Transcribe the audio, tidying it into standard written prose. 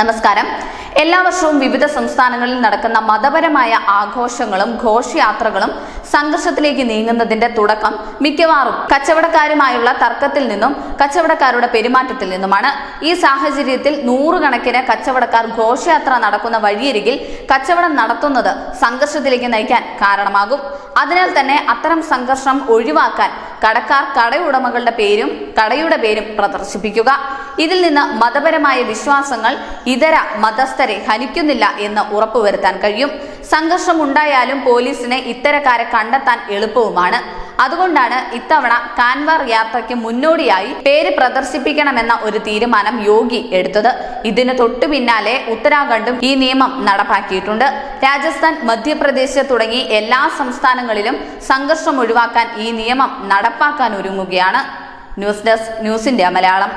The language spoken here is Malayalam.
നമസ്കാരം. എല്ലാ വർഷവും വിവിധ സംസ്ഥാനങ്ങളിൽ നടക്കുന്ന മതപരമായ ആഘോഷങ്ങളും ഘോഷയാത്രകളും സംഘർഷത്തിലേക്ക് നീങ്ങുന്നതിന്റെ തുടക്കം മിക്കവാറും കച്ചവടക്കാരുമായുള്ള തർക്കത്തിൽ നിന്നും കച്ചവടക്കാരുടെ പെരുമാറ്റത്തിൽ നിന്നുമാണ്. ഈ സാഹചര്യത്തിൽ നൂറുകണക്കിന് കച്ചവടക്കാർ ഘോഷയാത്ര നടക്കുന്ന വഴിയരികിൽ കച്ചവടം നടത്തുന്നത് സംഘർഷത്തിലേക്ക് നയിക്കാൻ കാരണമാകും. അതിനാൽ തന്നെ അത്തരം സംഘർഷം ഒഴിവാക്കാൻ കടക്കാർ കടയുടമകളുടെ പേരും കടയുടെ പേരും പ്രദർശിപ്പിക്കുക. ഇതിൽ നിന്ന് മതപരമായ വിശ്വാസങ്ങൾ ഇതര മതസ്ഥരെ ഹനിക്കുന്നില്ല എന്ന് ഉറപ്പുവരുത്താൻ കഴിയും. സംഘർഷം ഉണ്ടായാലും പോലീസിന് ഇത്തരക്കാരെ കണ്ടെത്താൻ എളുപ്പവുമാണ്. അതുകൊണ്ടാണ് ഇത്തവണ കാൻവാർ യാത്രയ്ക്ക് മുന്നോടിയായി പേര് പ്രദർശിപ്പിക്കണമെന്ന ഒരു തീരുമാനം യോഗി എടുത്തത്. ഇതിന് തൊട്ടു പിന്നാലെ ഉത്തരാഖണ്ഡും ഈ നിയമം നടപ്പാക്കിയിട്ടുണ്ട്. രാജസ്ഥാൻ, മധ്യപ്രദേശ് തുടങ്ങി എല്ലാ സംസ്ഥാനങ്ങളിലും സംഘർഷം ഒഴിവാക്കാൻ ഈ നിയമം നടപ്പാക്കാൻ ഒരുങ്ങുകയാണ്. News desk, news India Malayalam.